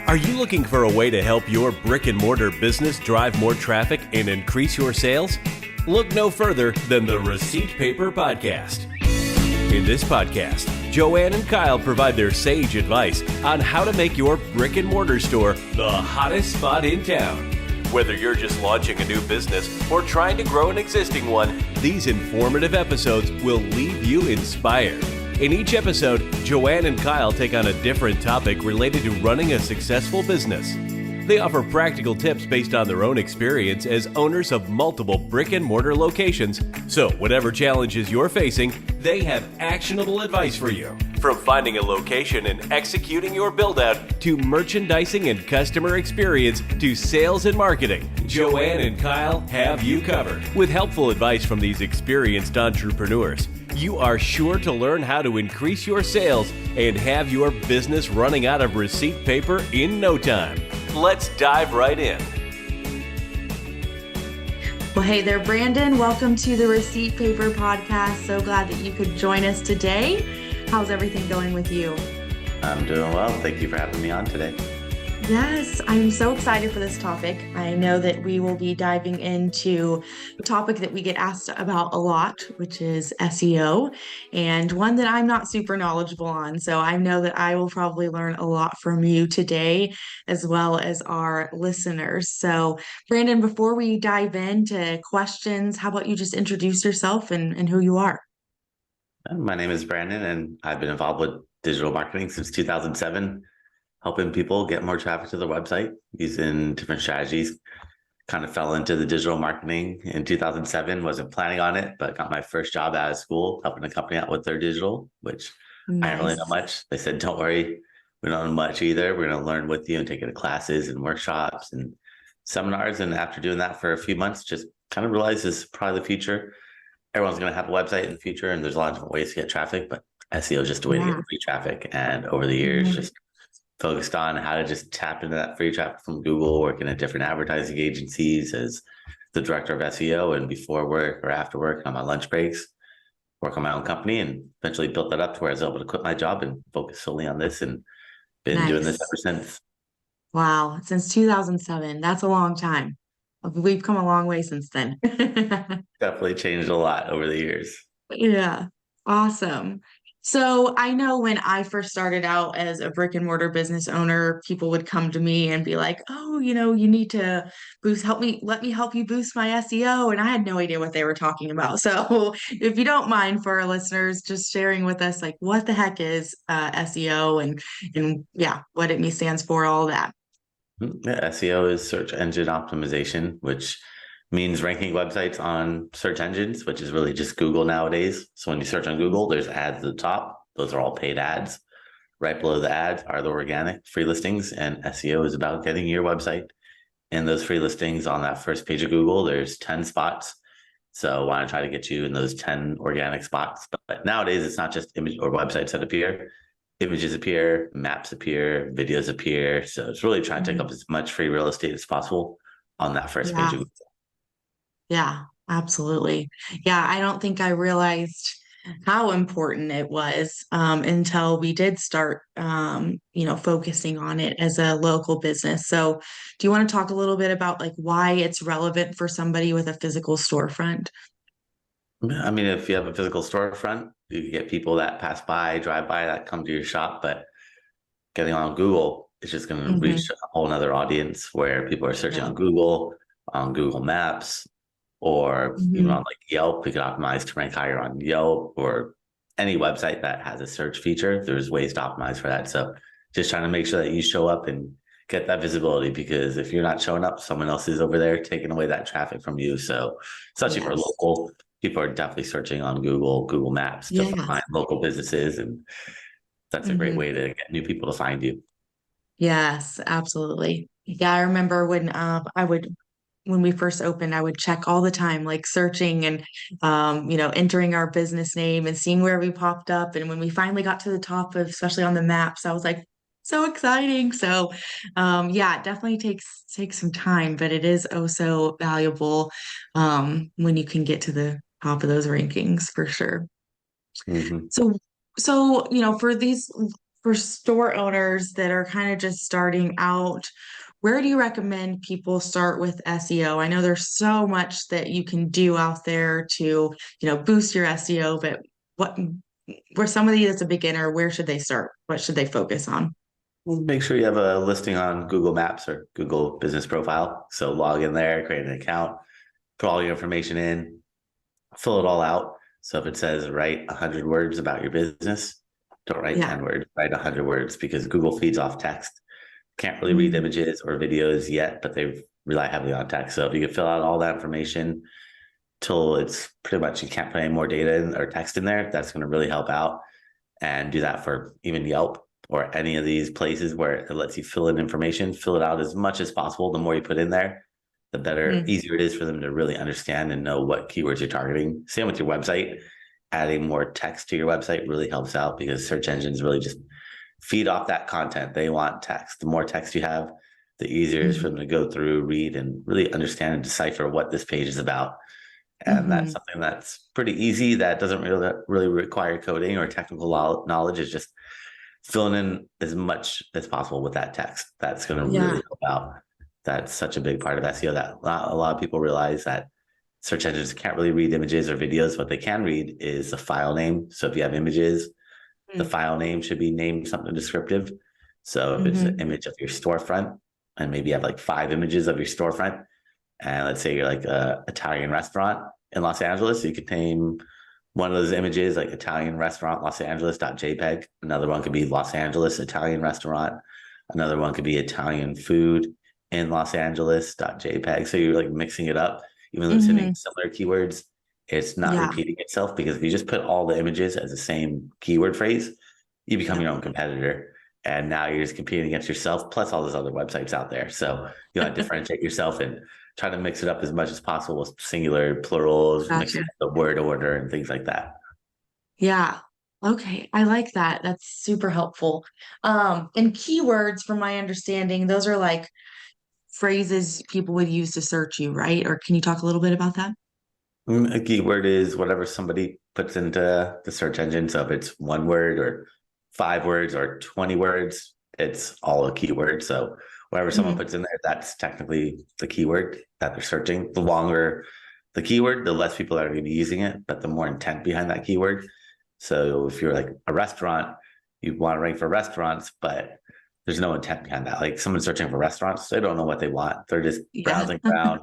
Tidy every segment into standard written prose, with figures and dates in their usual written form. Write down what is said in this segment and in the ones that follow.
Are you looking for a way to help your brick-and-mortar business drive more traffic and increase your sales? Look no further than the Receipt Paper Podcast. In this podcast, Joanne and Kyle provide their sage advice on how to make your brick-and-mortar store the hottest spot in town. Whether you're just launching a new business or trying to grow an existing one, these informative episodes will leave you inspired. In each episode, Joanne and Kyle take on a different topic related to running a successful business. They offer practical tips based on their own experience as owners of multiple brick-and-mortar locations. So whatever challenges you're facing, they have actionable advice for you. From finding a location and executing your build-out, to merchandising and customer experience, to sales and marketing, Joanne and Kyle have you covered. With helpful advice from these experienced entrepreneurs, you are sure to learn how to increase your sales and have your business running out of receipt paper in no time. Let's dive right in. Well, hey there, Brandon. Welcome to the Receipt Paper Podcast. So glad that you could join us today. How's everything going with you? I'm doing well. Thank you for having me on today. Yes, I'm so excited for this topic. I know that we will be diving into a topic that we get asked about a lot, which is SEO, and one that I'm not super knowledgeable on. So I know that I will probably learn a lot from you today, as well as our listeners. So Brandon, before we dive into questions, how about you just introduce yourself and who you are? My name is Brandon, and I've been involved with digital marketing since 2007. Helping people get more traffic to their website using different strategies. Kind of fell into the digital marketing in 2007, wasn't planning on it, but got my first job out of school, helping a company out with their digital, which I didn't really know much. They said, don't worry, we don't know much either. We're going to learn with you and take you to classes and workshops and seminars. And after doing that for a few months, just kind of realized this is probably the future. Everyone's going to have a website in the future, and there's a lot of different ways to get traffic, but SEO is just a way to get free traffic. And over the years, just focused on how to just tap into that free traffic from Google, working at different advertising agencies as the director of SEO, and before work or after work on my lunch breaks, work on my own company, and eventually built that up to where I was able to quit my job and focus solely on this, and been doing this ever since. Wow, since 2007. That's a long time. We've come a long way since then. Definitely changed a lot over the years. Yeah, awesome. So I know when I first started out as a brick and mortar business owner, people would come to me and be like, oh, you need to let me help you boost my SEO. And I had no idea what they were talking about. So if you don't mind, for our listeners, just sharing with us, like, what the heck is SEO and yeah, what it stands for, all that. Yeah, SEO is search engine optimization, which means ranking websites on search engines, which is really just Google nowadays. So when you search on Google, there's ads at the top. Those are all paid ads. Right below the ads are the organic free listings, and SEO is about getting your website in those free listings on that first page of Google. There's 10 spots. So I want to try to get you in those 10 organic spots. But nowadays, it's not just image or websites that appear. Images appear, maps appear, videos appear. So it's really trying to take up as much free real estate as possible on that first page of Google. Yeah, absolutely. Yeah, I don't think I realized how important it was until we did start, focusing on it as a local business. So do you want to talk a little bit about like why it's relevant for somebody with a physical storefront? I mean, if you have a physical storefront, you can get people that pass by, drive by, that come to your shop, but getting on Google is just going to reach a whole nother audience where people are searching on Google Maps, or even on like Yelp. We could optimize to rank higher on Yelp, or any website that has a search feature. There's ways to optimize for that. So just trying to make sure that you show up and get that visibility, because if you're not showing up, someone else is over there taking away that traffic from you. So especially for local, people are definitely searching on Google Maps to find local businesses. And that's a great way to get new people to find you. Yes, absolutely. Yeah, I remember when when we first opened, I would check all the time, like searching and, entering our business name and seeing where we popped up. And when we finally got to the top of, especially on the maps, I was like, so exciting. So, it definitely takes some time, but it is also valuable when you can get to the top of those rankings for sure. So, for for store owners that are kind of just starting out, where do you recommend people start with SEO? I know there's so much that you can do out there to, boost your SEO, but what, where somebody that's a beginner, where should they start? What should they focus on? Well, make sure you have a listing on Google Maps or Google Business Profile. So log in there, create an account, put all your information in, fill it all out. So if it says write 100 words about your business, don't write 10 words, write 100 words, because Google feeds off text. Can't really read images or videos yet, but they rely heavily on text. So if you can fill out all that information till it's pretty much, you can't put any more data in or text in there, that's going to really help out. And do that for even Yelp or any of these places where it lets you fill in information, fill it out as much as possible. The more you put in there, the better, easier it is for them to really understand and know what keywords you're targeting. Same with your website. Adding more text to your website really helps out, because search engines really just feed off that content. They want text. The more text you have, the easier it is for them to go through, read, and really understand and decipher what this page is about. And that's something that's pretty easy. That doesn't really require coding or technical knowledge. It's just filling in as much as possible with that text. That's going to really help out. That's such a big part of SEO that a lot of people realize that search engines can't really read images or videos. What they can read is the file name. So if you have images, the file name should be named something descriptive. So if it's an image of your storefront, and maybe you have like 5 images of your storefront, and let's say you're like a Italian restaurant in Los Angeles, you could name one of those images like Italian restaurant Los Angeles.jpg. Another one could be Los Angeles Italian restaurant. Another one could be Italian food in Los Angeles.jpg. So you're like mixing it up, even though it's hitting similar keywords. It's not repeating itself, because if you just put all the images as the same keyword phrase, you become your own competitor. And now you're just competing against yourself, plus all those other websites out there. So you want to differentiate yourself and try to mix it up as much as possible with singular, plurals, mix up the word order and things like that. Yeah. Okay. I like that. That's super helpful. And keywords, from my understanding, those are like phrases people would use to search you, right? Or can you talk a little bit about that? A keyword is whatever somebody puts into the search engine. So if it's 1 word or 5 words or 20 words, it's all a keyword. So whatever someone puts in there, that's technically the keyword that they're searching. The longer the keyword, the less people are going to be using it, but the more intent behind that keyword. So if you're like a restaurant, you want to rank for restaurants, but there's no intent behind that. Like someone searching for restaurants, they don't know what they want. They're just browsing around.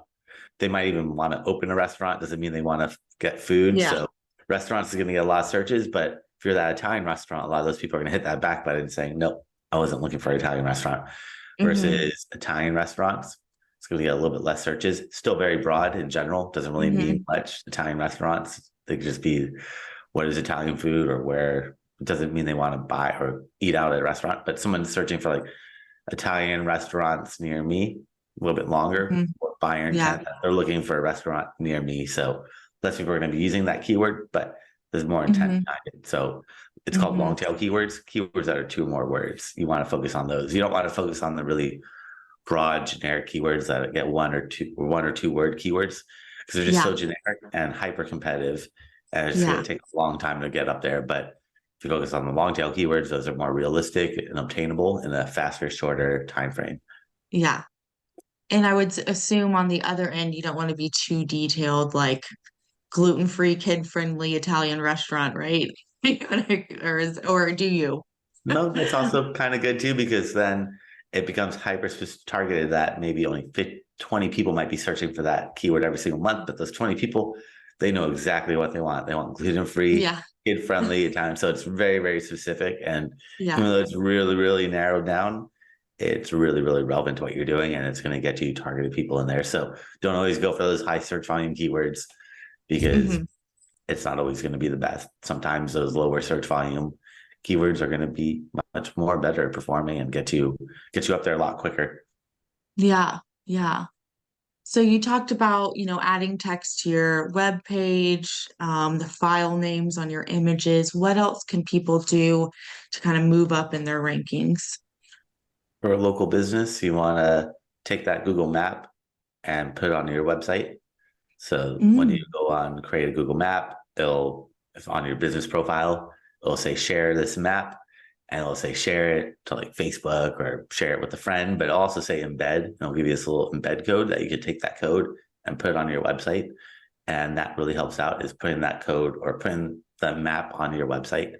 They might even want to open a restaurant. Doesn't mean they want to get food. So restaurants is going to get a lot of searches, but if you're that Italian restaurant, a lot of those people are going to hit that back button saying, nope, I wasn't looking for an Italian restaurant. Versus Italian restaurants, it's going to get a little bit less searches. Still very broad in general. Doesn't really mean much. Italian restaurants, they could just be what is Italian food, or where. It doesn't mean they want to buy or eat out at a restaurant, but someone's searching for like Italian restaurants near me, a little bit longer, buyer intent. They're looking for a restaurant near me. So less people are going to be using that keyword, but there's more intent behind it. So it's called long tail keywords that are 2 or more words. You want to focus on those. You don't want to focus on the really broad generic keywords that get 1 or 2 word keywords, because they're just so generic and hyper competitive, and it's going to take a long time to get up there. But if you focus on the long tail keywords, those are more realistic and obtainable in a faster, shorter time frame. Yeah. And I would assume on the other end, you don't want to be too detailed, like gluten-free, kid-friendly Italian restaurant, right? Or do you? No, that's also kind of good too, because then it becomes hyper targeted, that maybe only 20 people might be searching for that keyword every single month, but those 20 people, they know exactly what they want. They want gluten-free, kid-friendly Italian. So it's very, very specific. And even though it's really, really narrowed down, it's really, really relevant to what you're doing, and it's going to get you targeted people in there. So don't always go for those high search volume keywords, because it's not always going to be the best. Sometimes those lower search volume keywords are going to be much more better performing and get you up there a lot quicker. Yeah. So you talked about, adding text to your web page, the file names on your images. What else can people do to kind of move up in their rankings? For a local business, you want to take that Google map and put it on your website. So when you go on, create a Google map, if on your business profile, it'll say share this map, and it'll say share it to like Facebook or share it with a friend, but it'll also say embed. And it'll give you this little embed code that you can take that code and put it on your website. And that really helps out, is putting that code or putting the map on your website.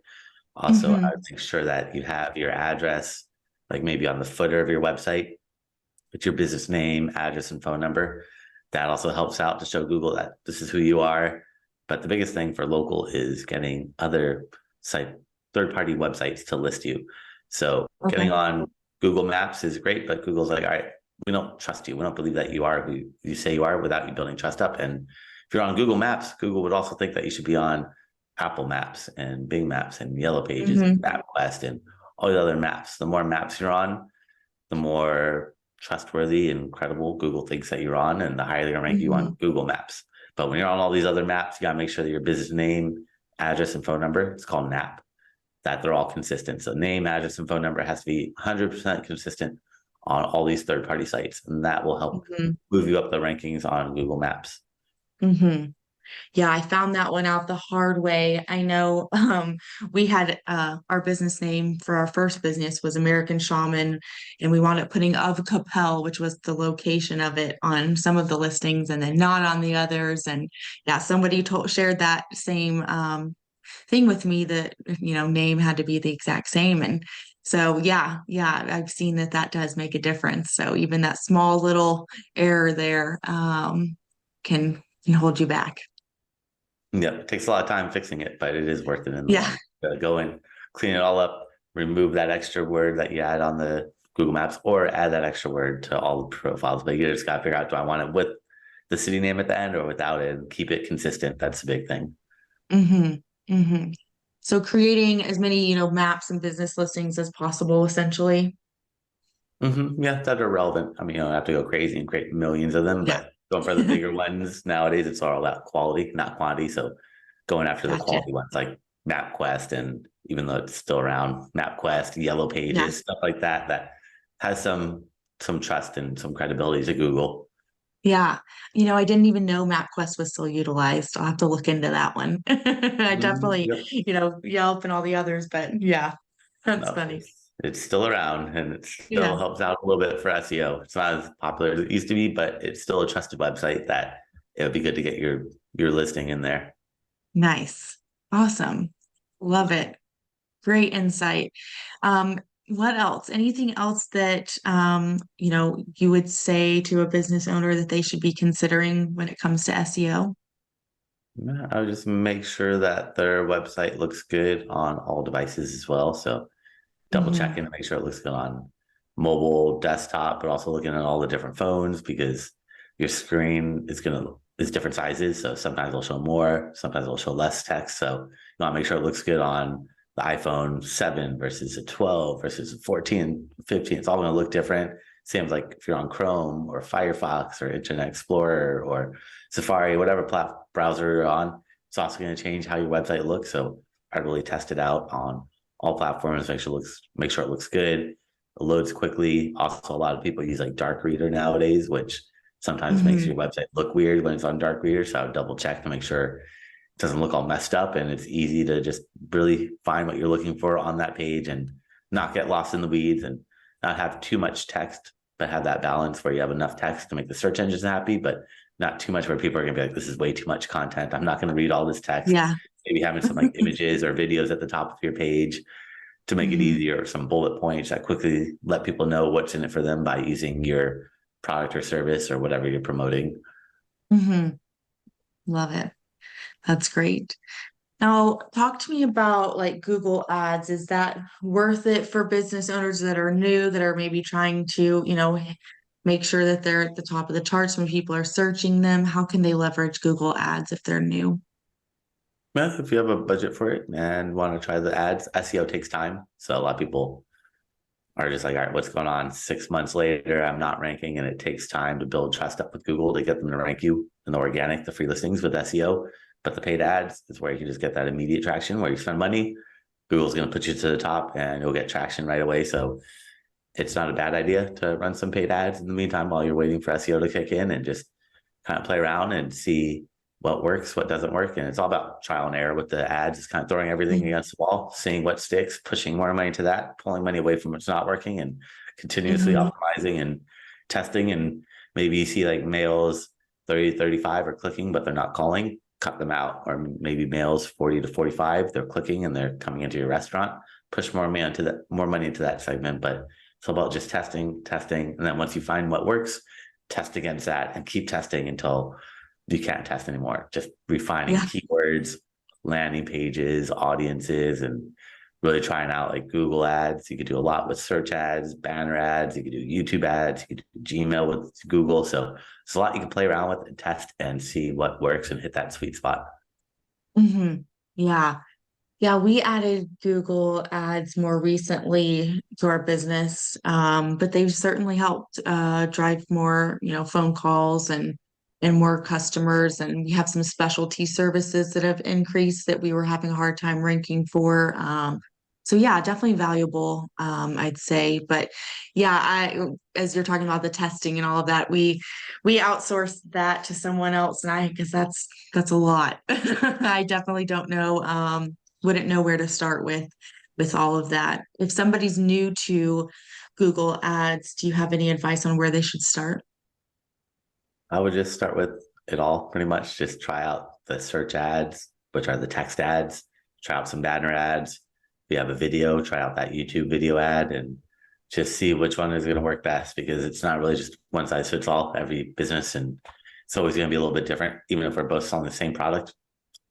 Also, I would make sure that you have your address, like maybe on the footer of your website, with your business name, address, and phone number. That also helps out to show Google that this is who you are. But the biggest thing for local is getting other third-party websites to list you. So getting on Google Maps is great, but Google's like, all right, we don't trust you. We don't believe that you are who you say you are without you building trust up. And if you're on Google Maps, Google would also think that you should be on Apple Maps and Bing Maps and Yellow Pages and MapQuest and all the other maps. The more maps you're on, the more trustworthy and credible Google thinks that you're on, and the higher they're going to rank you on Google Maps. But when you're on all these other maps, you got to make sure that your business name, address, and phone number, it's called NAP, that they're all consistent. So name, address, and phone number has to be 100% consistent on all these third-party sites, and that will help move you up the rankings on Google Maps. Yeah, I found that one out the hard way. I know we had our business name for our first business was American Shaman, and we wound up putting of Capel, which was the location of it, on some of the listings and then not on the others. And yeah, somebody shared that same thing with me, that, name had to be the exact same. And so, yeah, I've seen that does make a difference. So even that small little error there can hold you back. Yeah, it takes a lot of time fixing it, but it is worth it in the long run. Go and clean it all up, remove that extra word that you add on the Google Maps, or add that extra word to all the profiles. But you just got to figure out, do I want it with the city name at the end or without it? And keep it consistent. That's the big thing. So creating as many, maps and business listings as possible, essentially. Yeah, that are relevant. I mean, you don't have to go crazy and create millions of them, but going for the bigger ones nowadays, it's all about quality, not quantity. So going after the quality ones like MapQuest, and even though it's still around, MapQuest, Yellow Pages, stuff like that, that has some trust and some credibility to Google. Yeah. I didn't even know MapQuest was still utilized. I'll have to look into that one. I definitely, Yelp and all the others, but yeah, that's funny. It's still around, and it still helps out a little bit for SEO. It's not as popular as it used to be, but it's still a trusted website that it would be good to get your listing in there. Nice. Awesome. Love it. Great insight. What else? Anything else that, you would say to a business owner that they should be considering when it comes to SEO? I would just make sure that their website looks good on all devices as well. So double checking to make sure it looks good on mobile, desktop, but also looking at all the different phones, because your screen is different sizes. So sometimes it'll show more, sometimes it'll show less text. So you want to make sure it looks good on the iPhone 7 versus a 12 versus a 14, 15. It's all going to look different. Same as like if you're on Chrome or Firefox or Internet Explorer or Safari, whatever browser you're on, it's also going to change how your website looks. So I really test it out on all platforms, make sure it looks good, it loads quickly. Also, a lot of people use like Dark Reader nowadays, which sometimes makes your website look weird when it's on Dark Reader. So I would double check to make sure it doesn't look all messed up, and it's easy to just really find what you're looking for on that page and not get lost in the weeds and not have too much text, but have that balance where you have enough text to make the search engines happy, but not too much where people are going to be like, this is way too much content, I'm not going to read all this text. Maybe having some like images or videos at the top of your page to make it easier, or some bullet points that quickly let people know what's in it for them by using your product or service or whatever you're promoting. Love it. That's great. Now, talk to me about like Google Ads. Is that worth it for business owners that are new, that are maybe trying to, make sure that they're at the top of the charts when people are searching them? How can they leverage Google Ads if they're new? Well, if you have a budget for it and want to try the ads, SEO takes time. So a lot of people are just like, all right, what's going on? 6 months later, I'm not ranking, and it takes time to build trust up with Google to get them to rank you in the organic, the free listings with SEO. But the paid ads is where you can just get that immediate traction, where you spend money, Google's going to put you to the top and you'll get traction right away. So it's not a bad idea to run some paid ads in the meantime while you're waiting for SEO to kick in, and just kind of play around and see what works, what doesn't work. And it's all about trial and error with the ads. It's kind of throwing everything against the wall, seeing what sticks, pushing more money to that, pulling money away from what's not working, and continuously Mhm. optimizing and testing. And maybe you see like males 30 to 35 are clicking, but they're not calling, cut them out. Or maybe males 40 to 45, they're clicking and they're coming into your restaurant, push more money into that segment. But it's all about just testing. And then once you find what works, test against that and keep testing until you can't test anymore. Just refining Yeah. keywords, landing pages, audiences, and really trying out like Google ads. You could do a lot with search ads, banner ads. You could do YouTube ads. You could do Gmail with Google. So it's a lot you can play around with and test and see what works and hit that sweet spot. Hmm. Yeah. Yeah, we added Google ads more recently to our business, but they've certainly helped drive more, phone calls and more customers. And we have some specialty services that have increased that we were having a hard time ranking for. So yeah, definitely valuable, I'd say. But yeah, as you're talking about the testing and all of that, we outsourced that to someone else, and because that's a lot. I definitely don't know. Wouldn't know where to start with all of that. If somebody's new to Google Ads, do you have any advice on where they should start? I would just start with it all pretty much. Just try out the search ads, which are the text ads, try out some banner ads. If you have a video, try out that YouTube video ad and just see which one is going to work best, because it's not really just one size fits all. Every business, and it's always going to be a little bit different. Even if we're both selling the same product,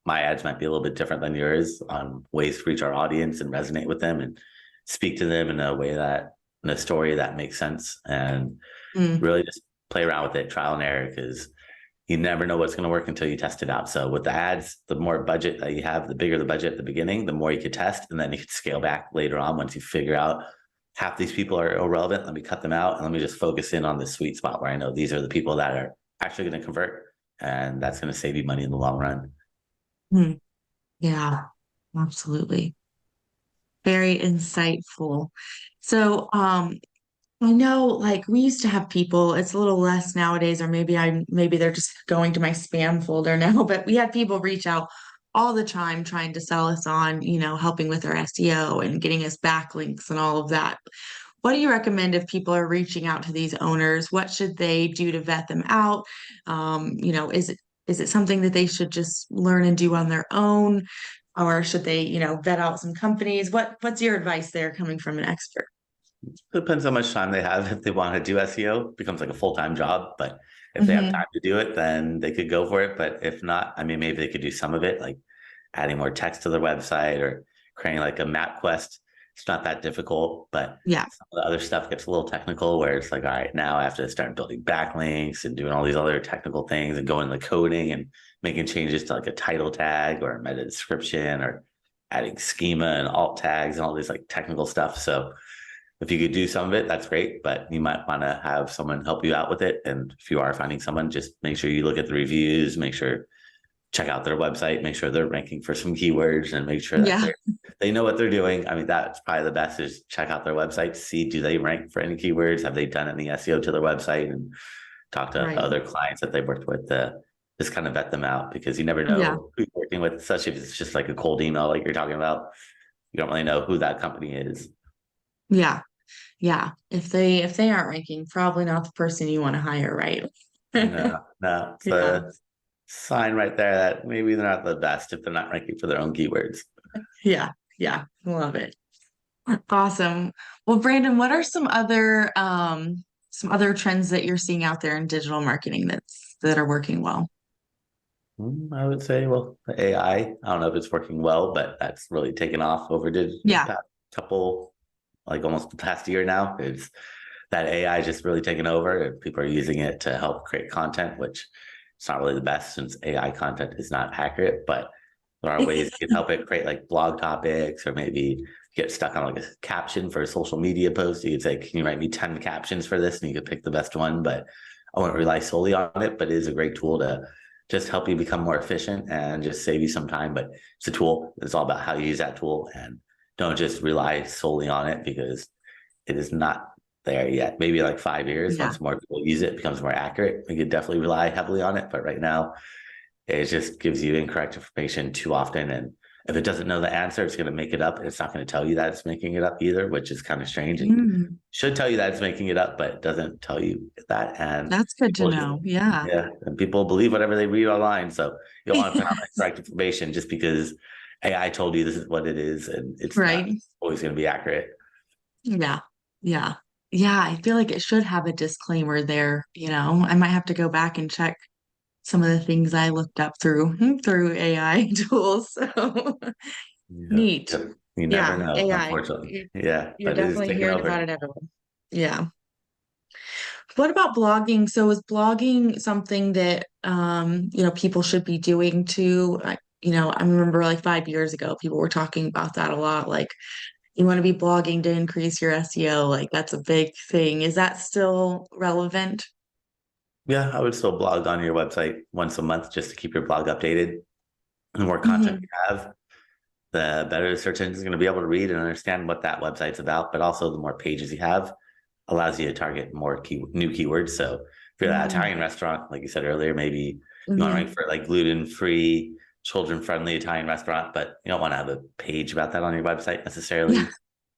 my ads might be a little bit different than yours on ways to reach our audience and resonate with them and speak to them in a way that, in a story that makes sense. And Mm, really just play around with it, trial and error, because you never know what's going to work until you test it out. So with the ads, the more budget that you have, the bigger the budget at the beginning, the more you could test, and then you could scale back later on once you figure out half these people are irrelevant. Let me cut them out and let me just focus in on the sweet spot where I know these are the people that are actually going to convert, and that's going to save you money in the long run. mm. Yeah, absolutely. Very insightful. So, I know like we used to have people, it's a little less nowadays, or maybe they're just going to my spam folder now, but we had people reach out all the time trying to sell us on, helping with our SEO and getting us backlinks and all of that. What do you recommend if people are reaching out to these owners? What should they do to vet them out? Is it something that they should just learn and do on their own? Or should they, vet out some companies? What's your advice there coming from an expert? Depends how much time they have. If they want to do SEO, it becomes like a full-time job. But if they have Hmm. time to do it, then they could go for it. But if not, I mean, maybe they could do some of it, like adding more text to their website or creating like a map quest. It's not that difficult, but Yeah. some of the other stuff gets a little technical where it's like, all right, now I have to start building backlinks and doing all these other technical things and going to the coding and making changes to like a title tag or a meta description or adding schema and alt tags and all this like technical stuff. So if you could do some of it, that's great, but you might want to have someone help you out with it. And if you are finding someone, just make sure you look at the reviews, check out their website, make sure they're ranking for some keywords, and make sure that Yeah. they know what they're doing. I mean, that's probably the best, is check out their website, see, do they rank for any keywords? Have they done any SEO to their website? And talk to Right. other clients that they've worked with to just kind of vet them out, because you never Yeah. know who you're working with, especially if it's just like a cold email like you're talking about. You don't really know who that company is. Yeah. Yeah. If they aren't ranking, probably not the person you want to hire, right? No, it's Yeah. a sign right there that maybe they're not the best if they're not ranking for their own keywords. Yeah. Yeah. Love it. Awesome. Well, Brandon, what are some other trends that you're seeing out there in digital marketing that are working well? I would say, well, the AI, I don't know if it's working well, but that's really taken off over the Yeah. past couple, like almost the past year now. It's that AI just really taken over, and people are using it to help create content, which it's not really the best since AI content is not accurate, but there are ways you can help it create like blog topics, or maybe get stuck on like a caption for a social media post. You could say, can you write me 10 captions for this? And you could pick the best one, but I wouldn't rely solely on it, but it is a great tool to just help you become more efficient and just save you some time. But it's a tool. It's all about how you use that tool, and don't just rely solely on it, because it is not there yet. Maybe like 5 years, Yeah. once more people use it, it becomes more accurate. We could definitely rely heavily on it. But right now, It just gives you incorrect information too often. And if it doesn't know the answer, it's going to make it up. It's not going to tell you that it's making it up either, which is kind of strange. It Mm, should tell you that it's making it up, but it doesn't tell you that. And that's good to people just, know. Yeah. yeah, and people believe whatever they read online. So you don't want to put out incorrect information just because AI told you this is what it is, and it's not Right. always going to be accurate. Yeah. Yeah. Yeah. I feel like it should have a disclaimer there. I might have to go back and check some of the things I looked up through AI tools. So Yeah. neat. Yep. You never Yeah. know, AI. unfortunately. Yeah, You're but it is definitely taking hearing about over. it everywhere. Yeah. What about blogging? So is blogging something that people should be doing too? I remember like 5 years ago, people were talking about that a lot. Like you want to be blogging to increase your SEO, like that's a big thing. Is that still relevant? Yeah, I would still blog on your website once a month just to keep your blog updated. The more content Hmm. you have, the better the search engine is going to be able to read and understand what that website's about. But also, the more pages you have, allows you to target more new keywords. So if you're that Hmm. Italian restaurant, like you said earlier, maybe you want to rank Hmm. for like gluten-free, children-friendly Italian restaurant, but you don't want to have a page about that on your website Yeah. necessarily.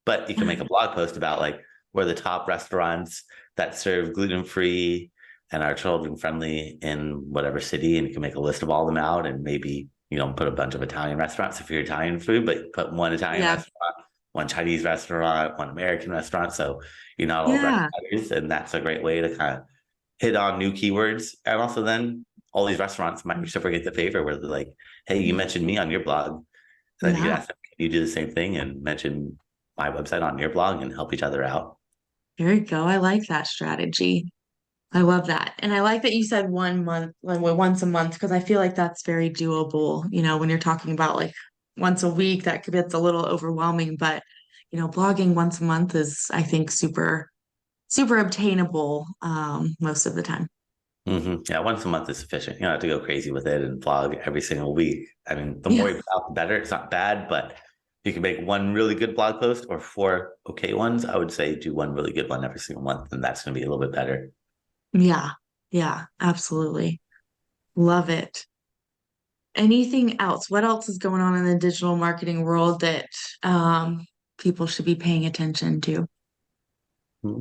But you can make a blog post about like where the top restaurants that serve gluten-free and are children-friendly in whatever city, and you can make a list of all them out, and maybe put a bunch of Italian restaurants if you're Italian food, but put one Italian Yeah. restaurant, one Chinese restaurant, one American restaurant. So you're not all Yeah. bread. And that's a great way to kind of hit on new keywords. And also then all these restaurants might reciprocate the favor where they're like, hey, you mentioned me on your blog. And then you can Yeah. ask them, can you do the same thing and mention my website on your blog and help each other out? There you go. I like that strategy. I love that. And I like that you said 1 month, like well, once a month, because I feel like that's very doable. When you're talking about like once a week, that could get a little overwhelming, but blogging once a month is, I think, super, super obtainable most of the time. Yeah, once a month is sufficient. You don't have to go crazy with it and blog every single week. I mean, the more Yeah. you put out, the better. It's not bad, but you can make one really good blog post or four okay ones. I would say do one really good one every single month, and that's going to be a little bit better. Yeah. Yeah. Absolutely. Love it. Anything else? What else is going on in the digital marketing world that people should be paying attention to?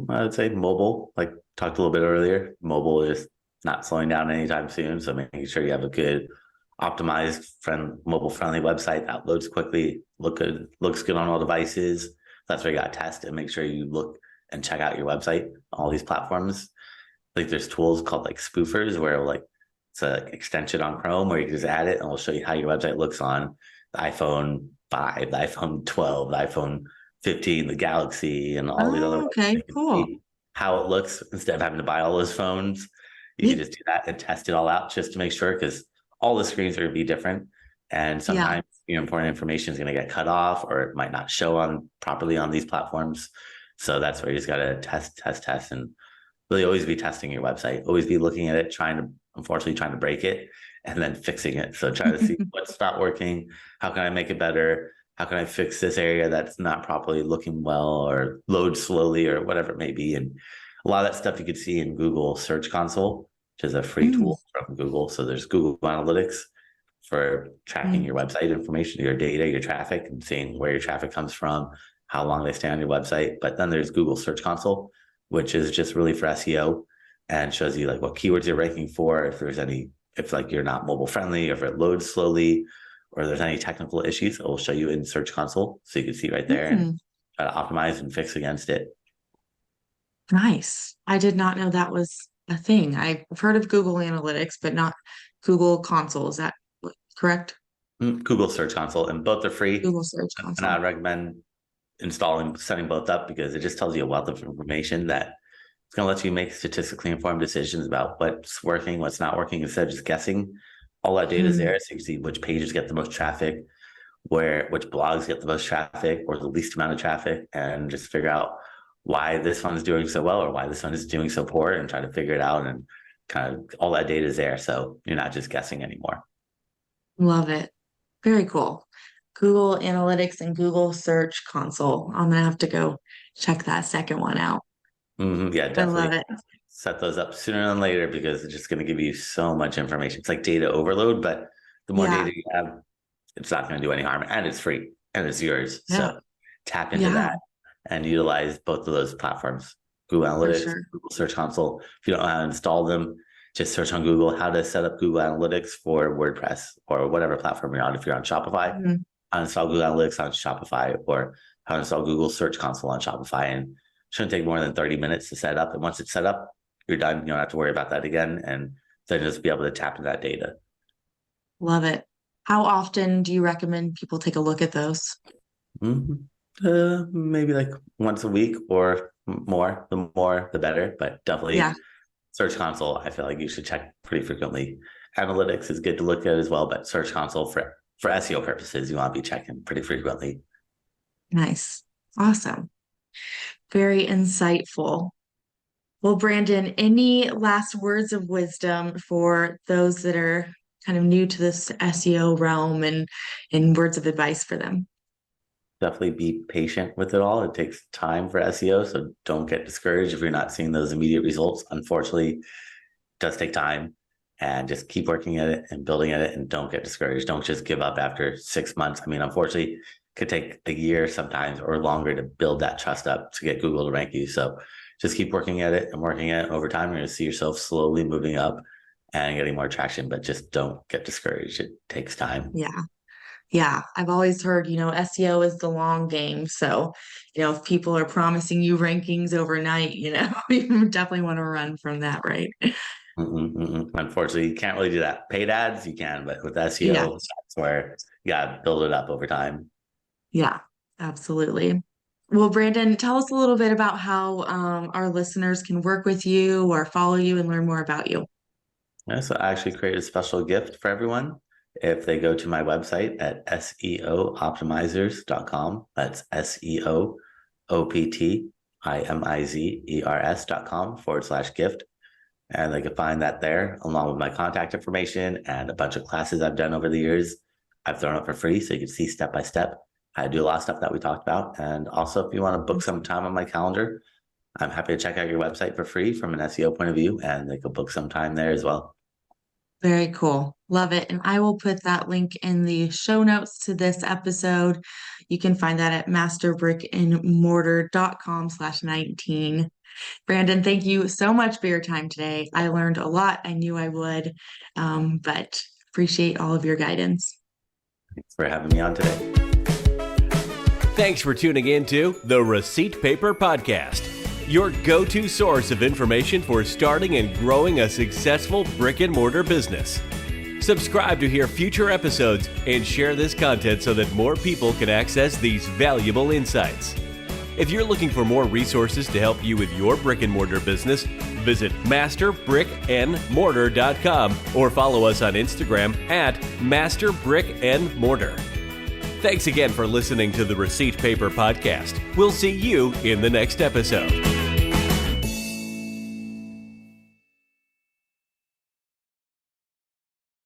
I would say mobile, like talked a little bit earlier. Mobile is not slowing down anytime soon. So making sure you have a good, optimized, mobile friendly website that loads quickly, looks good on all devices. That's where you got to test and make sure you look and check out your website, all these platforms. Like there's tools called like spoofers where like it's an extension on Chrome where you can just add it and we'll show you how your website looks on the iPhone 5, the iPhone 12, the iPhone 15, the Galaxy, and all these other Oh, ones. okay, You can cool. see how it looks instead of having to buy all those phones. You Yeah. can just do that and test it all out just to make sure because all the screens are going to be different. And Yeah. sometimes important information is going to get cut off or it might not show on properly on these platforms. So that's where you just got to test, and really always be testing your website, always be looking at it, unfortunately, trying to break it and then fixing it. So try to see what's not working. How can I make it better? How can I fix this area that's not properly looking well or load slowly or whatever it may be? And a lot of that stuff you could see in Google Search Console, which is a free Mm, tool from Google. So there's Google Analytics for tracking mm, your website information, your data, your traffic, and seeing where your traffic comes from, how long they stay on your website. But then there's Google Search Console, which is just really for SEO and shows you like what keywords you're ranking for, if like you're not mobile friendly, or if it loads slowly, or there's any technical issues, it will show you in Search Console. So you can see right there and mm. try to optimize and fix against it. Nice. I did not know that was a thing. I've heard of Google Analytics, but not Google Console. Is that correct? Google Search Console, and both are free. Google Search And I Console. recommend setting both up because it just tells you a wealth of information that it's going to let you make statistically informed decisions about what's working, what's not working, instead of just guessing. All that data is Mm, there, so you can see which pages get the most traffic, which blogs get the most traffic or the least amount of traffic, and just figure out why this one is doing so well or why this one is doing so poor, and try to figure it out. And kind of all that data is there, so you're not just guessing anymore. love it. Very cool. Google Analytics and Google Search Console. I'm gonna have to go check that second one out. Yeah, I love definitely it. set those up sooner than later because it's just going to give you so much information. It's like data overload, but the more Yeah. data you have, it's not going to do any harm, and it's free and it's yours. Yeah. So tap into Yeah, that and utilize both of those platforms, Google for Analytics, sure. Google Search Console. If you don't know how to install them, just search on Google how to set up Google Analytics for WordPress or whatever platform you're on. If you're on Shopify, Mhm. how to install Google Analytics on Shopify, or how to install Google Search Console on Shopify. And it shouldn't take more than 30 minutes to set up. And once it's set up, you're done. You don't have to worry about that again. And then just be able to tap into that data. Love it. How often do you recommend people take a look at those? Maybe like once a week or more. The more, the better. But definitely Yeah, Search Console, I feel like you should check pretty frequently. Analytics is good to look at as well, but Search Console for SEO purposes, you want to be checking pretty frequently. nice. Awesome. Very insightful. Well, Brandon, any last words of wisdom for those that are kind of new to this SEO realm and words of advice for them? Definitely be patient with it all. It takes time for SEO, so don't get discouraged if you're not seeing those immediate results. Unfortunately, it does take time, and just keep working at it and building at it, and don't get discouraged. Don't just give up after 6 months. I mean, unfortunately, it could take a year sometimes or longer to build that trust up to get Google to rank you. So just keep working at it and working at it over time. You're going to see yourself slowly moving up and getting more traction, but just don't get discouraged. It takes time. Yeah. Yeah, I've always heard, SEO is the long game. So, if people are promising you rankings overnight, you definitely want to run from that, right? Unfortunately, you can't really do that. Paid ads, you can, but with Yeah, SEO, that's where you got to build it up over time. yeah, absolutely. Well, Brandon, tell us a little bit about how our listeners can work with you or follow you and learn more about you. Yeah, so I actually created a special gift for everyone. If they go to my website at SEOoptimizers.com, that's SEOoptimizers.com /gift. And they can find that there along with my contact information and a bunch of classes I've done over the years. I've thrown up for free so you can see step by step. I do a lot of stuff that we talked about. And also, if you want to book some time on my calendar, I'm happy to check out your website for free from an SEO point of view, and they could book some time there as well. Very cool. Love it. And I will put that link in the show notes to this episode. You can find that at masterbrickandmortar.com/19. Brandon, thank you so much for your time today. I learned a lot. I knew I would, but appreciate all of your guidance. Thanks for having me on today. Thanks for tuning in to the Receipt Paper Podcast, your go-to source of information for starting and growing a successful brick-and-mortar business. Subscribe to hear future episodes and share this content so that more people can access these valuable insights. If you're looking for more resources to help you with your brick-and-mortar business, visit masterbrickandmortar.com or follow us on Instagram at masterbrickandmortar. Thanks again for listening to the Receipt Paper Podcast. We'll see you in the next episode.